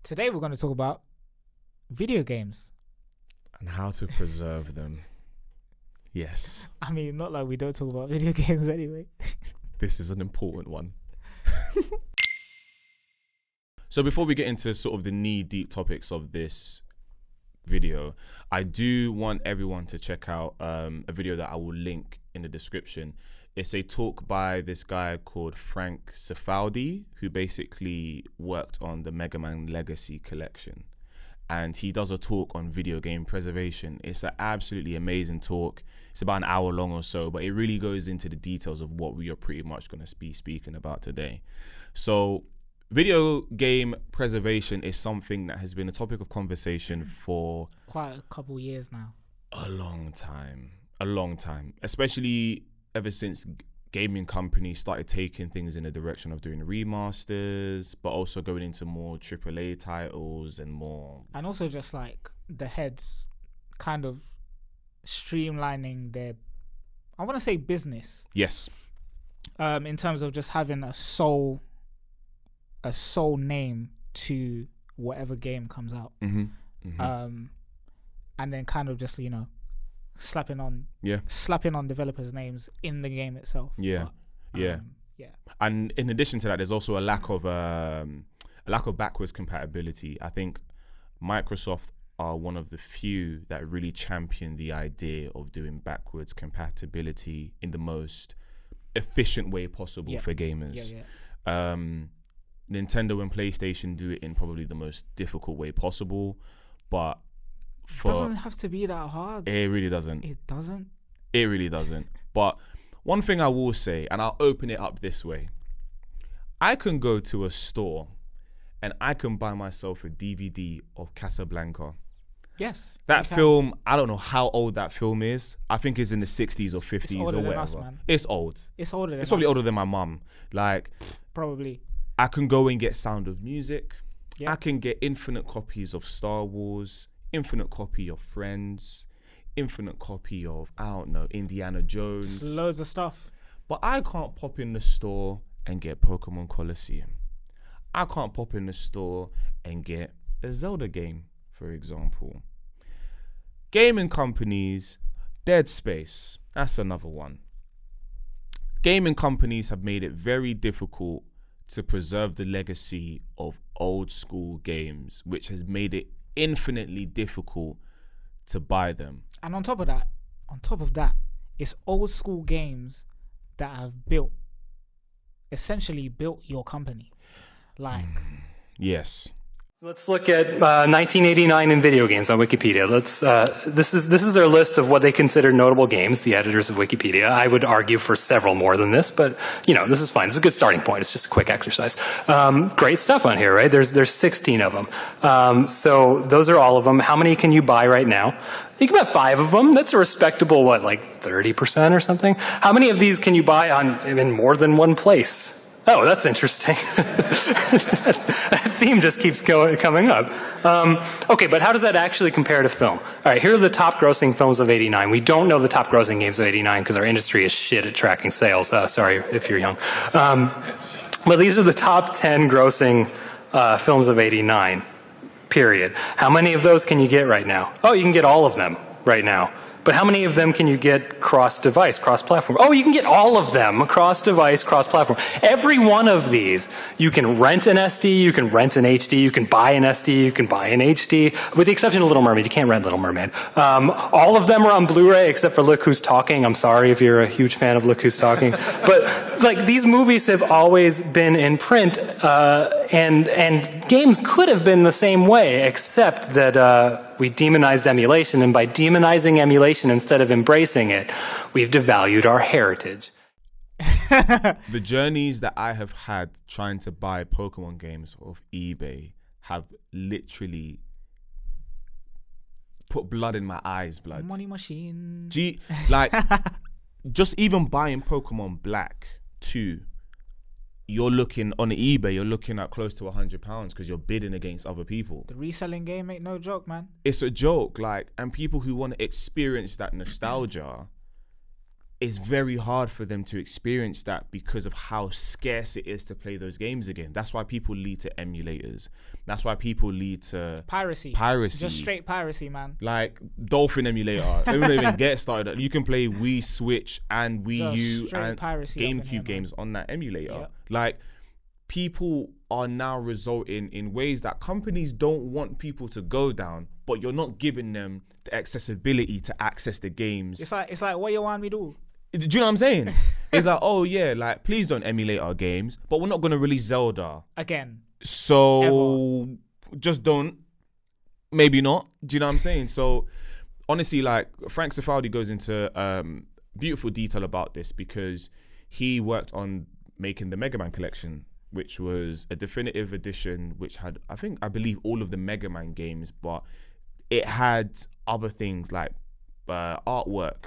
Today we're going to talk about video games. And how to preserve them. Yes. I mean, not like we don't talk about video games anyway. This is an important one. So before we get into sort of the knee-deep topics of this video, I do want everyone to check out a video that I will link in the description. It's a talk by this guy called Frank Cifaldi, who basically worked on the Mega Man Legacy collection. And he does a talk on video game preservation. It's an absolutely amazing talk. It's about an hour long or so, but it really goes into the details of what we are pretty much going to be speaking about today. So video game preservation is something that has been a topic of conversation for quite a couple years now. A long time, especially ever since gaming companies started taking things in the direction of doing remasters, but also going into more AAA titles and more. And also just like the heads kind of streamlining their, I want to say business. Yes. In terms of just having a sole name to whatever game comes out. Mm-hmm. Mm-hmm. And then kind of just, slapping on developers' names in the game itself. Yeah. Yeah. And in addition to that, there's also a lack of backwards compatibility. I think Microsoft are one of the few that really champion the idea of doing backwards compatibility in the most efficient way possible for gamers. Nintendo and PlayStation do it in probably the most difficult way possible, but it doesn't have to be that hard. It really doesn't. It doesn't. It really doesn't. But one thing I will say, and I'll open it up this way, I can go to a store and I can buy myself a DVD of Casablanca. Yes. That film, I don't know how old that film is. I think it's in the 60s or 50s or whatever. Us, man. It's old. It's older than It's probably us. older than my mum. Like, probably. I can go and get Sound of Music. Yeah. I can get infinite copies of Star Wars, infinite copy of Friends, infinite copy of, I don't know, Indiana Jones. It's loads of stuff. But I can't pop in the store and get Pokemon Colosseum. I can't pop in the store and get a Zelda game, for example. Gaming companies, Dead Space, that's another one. Gaming companies have made it very difficult to preserve the legacy of old school games, which has made it infinitely difficult to buy them. And on top of that, it's old school games that have essentially built your company. Like, yes. Let's look at 1989 in video games on Wikipedia. This is their list of what they consider notable games, the editors of Wikipedia. I would argue for several more than this, but this is fine. This is a good starting point. It's just a quick exercise. Great stuff on here, right? There's 16 of them. So those are all of them. How many can you buy right now? Think about 5 of them. That's a respectable, 30% or something? How many of these can you buy in more than one place? Oh, that's interesting. That theme just keeps coming up. Okay, but how does that actually compare to film? All right, here are the top grossing films of '89. We don't know the top grossing games of '89 because our industry is shit at tracking sales. Sorry if you're young. But these are the top 10 grossing films of '89, period. How many of those can you get right now? Oh, you can get all of them right now. But how many of them can you get cross-device, cross-platform? Oh, you can get all of them, cross-device, cross-platform. Every one of these, you can rent an SD, you can rent an HD, you can buy an SD, you can buy an HD, with the exception of Little Mermaid. You can't rent Little Mermaid. All of them are on Blu-ray except for Look Who's Talking. I'm sorry if you're a huge fan of Look Who's Talking. But these movies have always been in print, and games could have been the same way, except that we demonized emulation, and by demonizing emulation instead of embracing it, we've devalued our heritage. The journeys that I have had trying to buy Pokemon games off eBay have literally put blood in my eyes, blood. Money machine. Just even buying Pokemon Black 2, you're looking on eBay, you're looking at close to £100 because you're bidding against other people. The reselling game ain't no joke, man. It's a joke, and people who want to experience that nostalgia, it's very hard for them to experience that because of how scarce it is to play those games again. That's why people lead to emulators. That's why people lead to piracy. Just straight piracy, man. Like Dolphin emulator. They don't even get started. You can play Wii, Switch, and Wii U and GameCube games on that emulator. Yep. Like, people are now resulting in ways that companies don't want people to go down, but you're not giving them the accessibility to access the games. It's like what you want me to do? Do you know what I'm saying? It's like, oh yeah, like, please don't emulate our games, but we're not going to release Zelda again. So just don't. Maybe not. Do you know what I'm saying? So honestly, like, Frank Cifaldi goes into beautiful detail about this because he worked on making the Mega Man collection, which was a definitive edition, which had, I believe, all of the Mega Man games, but it had other things like artwork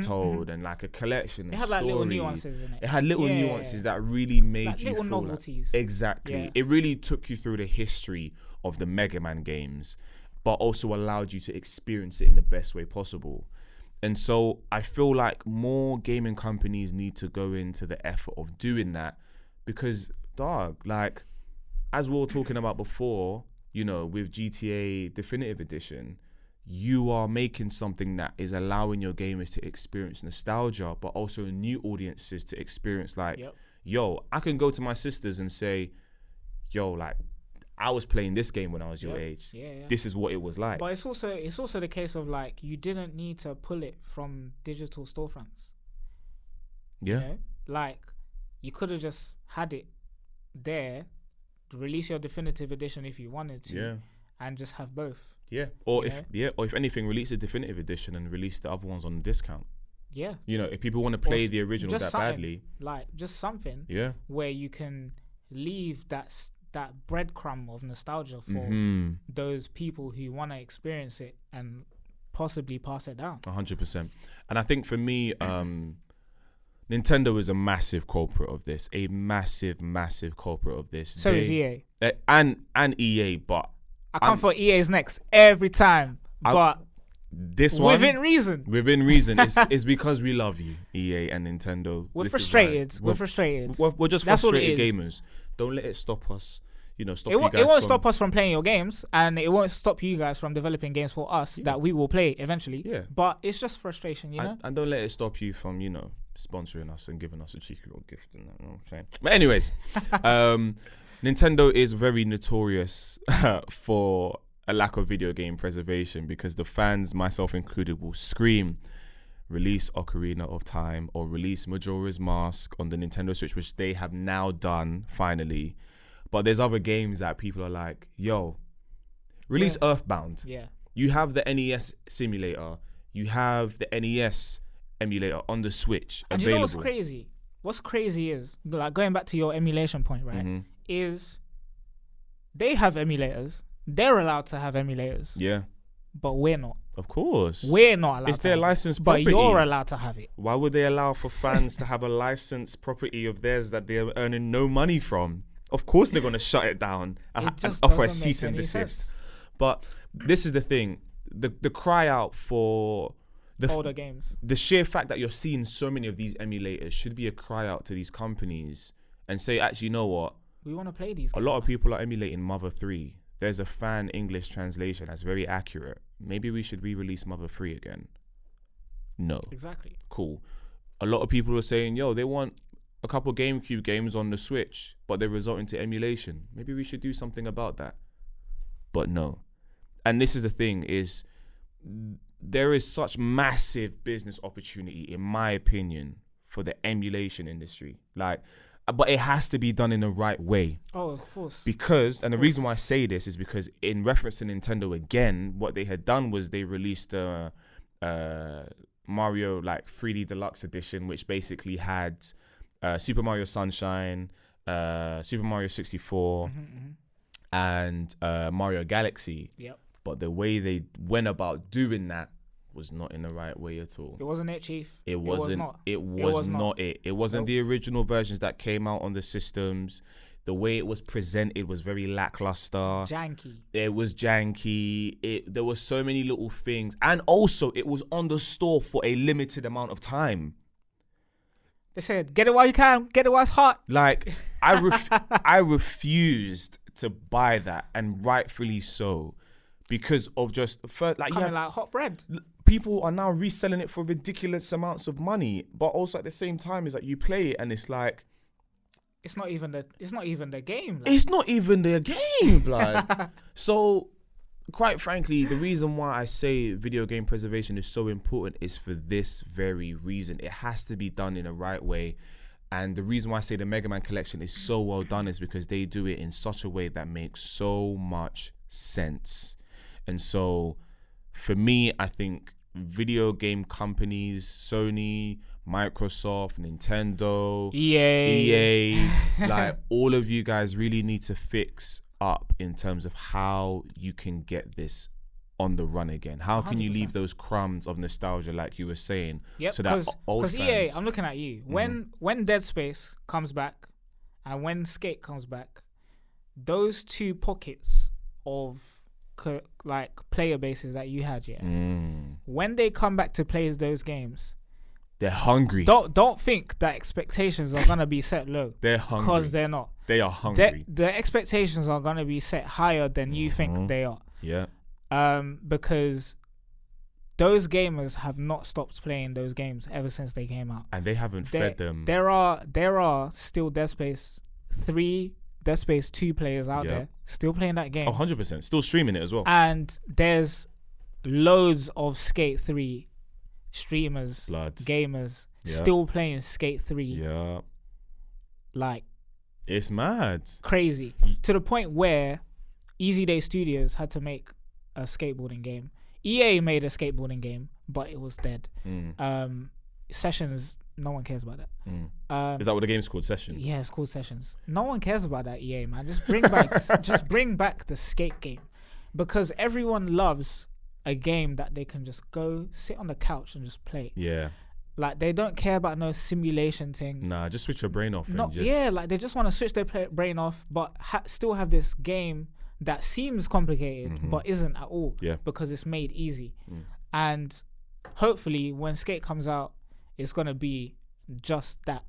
told and like a collection. It had like little nuances in it. It had little nuances that really made like you little feel novelties. Like, exactly. Yeah. It really took you through the history of the Mega Man games, but also allowed you to experience it in the best way possible. And so I feel like more gaming companies need to go into the effort of doing that because, dog, like, as we were talking about before, you know, with GTA Definitive Edition, you are making something that is allowing your gamers to experience nostalgia, but also new audiences to experience like, yo, I can go to my sisters and say, yo, like, I was playing this game when I was your age. This is what it was like. But it's also the case of like, you didn't need to pull it from digital storefronts. Yeah. You know? Like, you could have just had it there, release your definitive edition if you wanted to, and just have both. Yeah. Or if anything, release a definitive edition and release the other ones on discount. Yeah. You know, if people want to play the original that badly. Like, just something where you can leave that breadcrumb of nostalgia for those people who want to experience it and possibly pass it down. 100%. And I think for me, Nintendo is a massive culprit of this. A massive, massive culprit of this. So is EA. And EA, but I come for EA's next every time. But this one within reason. Within reason. It's because we love you, EA and Nintendo. We're frustrated. We're frustrated. We're just frustrated gamers. Don't let it stop us. You know, it won't stop us from playing your games, and it won't stop you guys from developing games for us that we will play eventually. Yeah. But it's just frustration, you know? And don't let it stop you from, you know, sponsoring us and giving us a cheeky little gift and that, you know what I'm saying? But anyways, Nintendo is very notorious for a lack of video game preservation because the fans, myself included, will scream, release Ocarina of Time or release Majora's Mask on the Nintendo Switch, which they have now done, finally. But there's other games that people are like, yo, release Earthbound. Yeah. You have the NES simulator. You have the NES emulator on the Switch and available. You know what's crazy? What's crazy is, like, going back to your emulation point, right? Is they have emulators. They're allowed to have emulators. Yeah. But we're not. Of course. We're not allowed It's their licensed but property. You're allowed to have it. Why would they allow for fans to have a licensed property of theirs that they're earning no money from? Of course they're going to shut it down and offer a cease and desist. But this is the thing. The cry out for older games. The sheer fact that you're seeing so many of these emulators should be a cry out to these companies and say, actually, you know what? We want to play these games. A lot of people are emulating Mother 3. There's a fan English translation that's very accurate. Maybe we should re-release Mother 3 again. No. Exactly. Cool. A lot of people are saying, yo, they want a couple GameCube games on the Switch, but they result into emulation. Maybe we should do something about that. But no. And this is the thing, is there is such massive business opportunity, in my opinion, for the emulation industry. Like, but it has to be done in the right way. Oh, of course. Because, and the reason why I say this is because in reference to Nintendo again, what they had done was they released a Mario like 3D Deluxe Edition, which basically had Super Mario Sunshine, Super Mario 64, and Mario Galaxy. Yep. But the way they went about doing that was not in the right way at all. It wasn't it, Chief. It was not it. It wasn't the original versions that came out on the systems. The way it was presented was very lackluster. Janky. It was janky. There were so many little things. And also, it was on the store for a limited amount of time. They said, get it while you can, get it while it's hot. Like, I refused to buy that, and rightfully so, because of just first, like, Coming like hot bread. People are now reselling it for ridiculous amounts of money, but also at the same time, is that you play it and it's like, it's not even the game. Like. It's not even the game, blood. So, quite frankly, the reason why I say video game preservation is so important is for this very reason. It has to be done in the right way. And the reason why I say the Mega Man collection is so well done is because they do it in such a way that makes so much sense. And so, for me, I think video game companies, Sony, Microsoft, Nintendo, EA, like, all of you guys really need to fix up in terms of how you can get this on the run again. How can 100%. You leave those crumbs of nostalgia, like you were saying? Yep, so that old fans, EA, I'm looking at you. When Dead Space comes back and when Skate comes back, those two pockets of like player bases that you had, when they come back to play those games, they're hungry. Don't think that expectations are gonna be set low. They're hungry because they're not. They are hungry. The expectations are gonna be set higher than you think they are. Yeah. Because those gamers have not stopped playing those games ever since they came out, and they haven't fed them. There are still Dead Space 3, Dead Space 2 players out there still playing that game. 100%. Still streaming it as well. And there's loads of Skate 3 streamers, gamers still playing Skate 3. Yeah. Like, it's mad. Crazy. To the point where Easy Day Studios had to make a skateboarding game. EA made a skateboarding game, but it was dead. Sessions, no one cares about that. Is that what the game's called? Sessions? Yeah, it's called Sessions. No one cares about that, EA, man. Just bring back the skate game, because everyone loves a game that they can just go sit on the couch and just play. Yeah. Like, they don't care about no simulation thing. Nah, just switch your brain off. Like, they just want to switch their brain off, but still have this game that seems complicated, but isn't at all. Yeah. Because it's made easy. And hopefully, when Skate comes out, it's gonna be just that.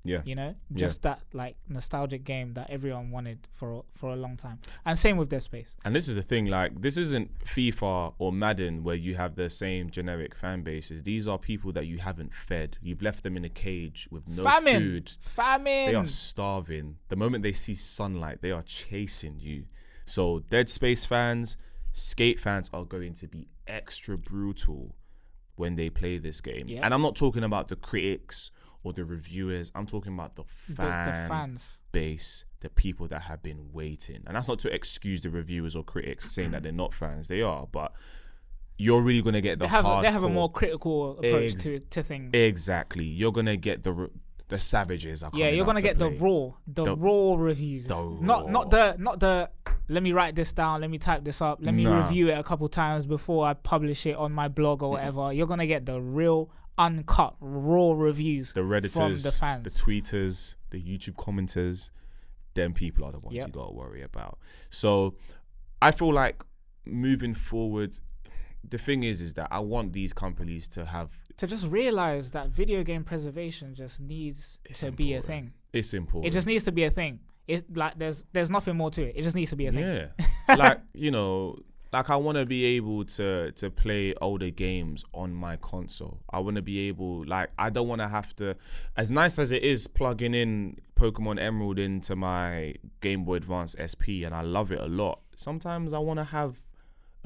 Yeah. You know, just that, like, nostalgic game that everyone wanted for a long time. And same with Dead Space. And this is the thing, like, this isn't FIFA or Madden where you have the same generic fan bases. These are people that you haven't fed. You've left them in a cage with no food. Famine. They are starving. The moment they see sunlight, they are chasing you. So Dead Space fans, Skate fans are going to be extra brutal when they play this game. Yeah. And I'm not talking about the critics or the reviewers. I'm talking about the fans base, the people that have been waiting. And that's not to excuse the reviewers or critics saying that they're not fans. They are, but you're really going to get the hardcore. They have a more critical approach to things. Exactly. You're going to get the savages. You're going to get the raw reviews. Not the let me write this down, let me type this up, let me review it a couple times before I publish it on my blog or whatever. You're going to get the real uncut raw reviews, the Redditors, from the fans, the tweeters, the YouTube commenters. Them people are the ones you got to worry about. So I feel like moving forward, the thing is that I want these companies to just realize that video game preservation just needs to be a thing. It's important. It just needs to be a thing. It, like, there's nothing more to it. It just needs to be a thing. Yeah. Like, you know, like, I want to be able to play older games on my console. I want to be able, like, I don't want to have to, as nice as it is plugging in Pokemon Emerald into my Game Boy Advance SP, and I love it a lot, sometimes I want to have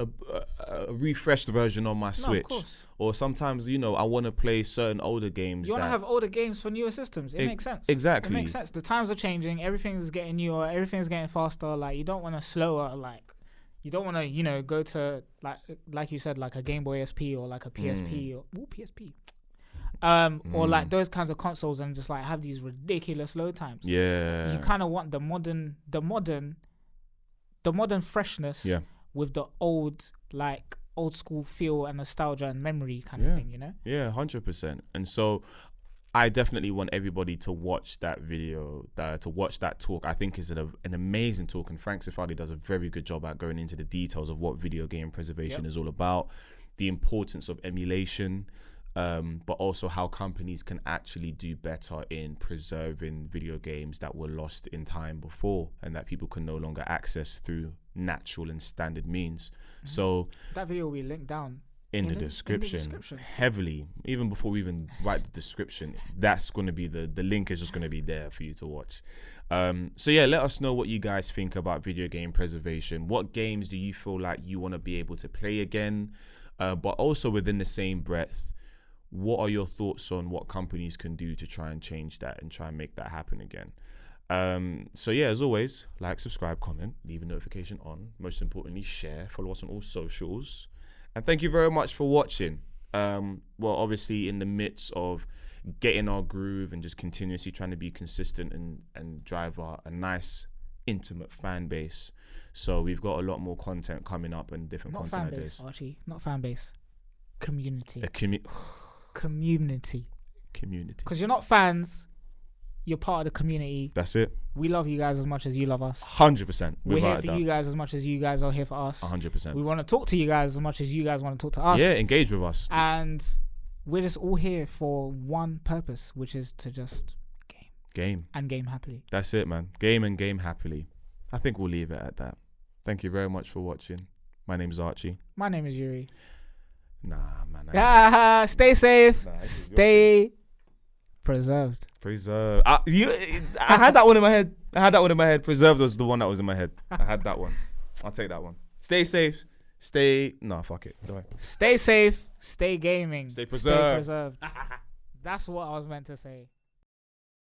a refreshed version on my Switch. Of course. Or sometimes, you know, I want to play certain older games. You want to have older games for newer systems. It makes sense. Exactly. It makes sense. The times are changing. Everything's getting newer. Everything's getting faster. Like, you don't want to slower, like, you don't want to, you know, go to, like you said, like a Game Boy SP or like a PSP or PSP. Or like those kinds of consoles and just like have these ridiculous load times. Yeah. You kind of want the modern freshness with the old school feel and nostalgia and memory kind of thing, you know? Yeah, 100%. And so I definitely want everybody to watch that video, to watch that talk. I think is an amazing talk, and Frank Cifaldi does a very good job at going into the details of what video game preservation is all about, the importance of emulation, but also how companies can actually do better in preserving video games that were lost in time before and that people can no longer access through natural and standard means. So that video will be linked down in the description heavily. Even before we even write the description, that's going to be the link is just going to be there for you to watch. So yeah, let us know what you guys think about video game preservation. What games do you feel like you want to be able to play again? But also within the same breath, what are your thoughts on what companies can do to try and change that and try and make that happen again? So yeah, as always, like, subscribe, comment, leave a notification on. Most importantly, share, follow us on all socials. And thank you very much for watching. Well, obviously in the midst of getting our groove and just continuously trying to be consistent and drive a nice, intimate fan base. So we've got a lot more content coming up and different Not content fan ideas. base, Archie. Not fan base. Community. Community. Because you're not fans, you're part of the community. That's it. We love you guys as much as you love us. 100%. We're here for you guys as much as you guys are here for us. 100%. We want to talk to you guys as much as you guys want to talk to us. Yeah, engage with us. And we're just all here for one purpose, which is to just game happily. That's it, man. Game happily. I think we'll leave it at that. Thank you very much for watching. My name is Archie. My name is Yuri. Nah, man. Stay safe. Stay preserved. Preserve. I had that one in my head. Preserved was the one that was in my head. I had that one. I'll take that one. Stay safe. Fuck it. Go ahead. Stay safe. Stay gaming. Stay preserved. Stay preserved. That's what I was meant to say.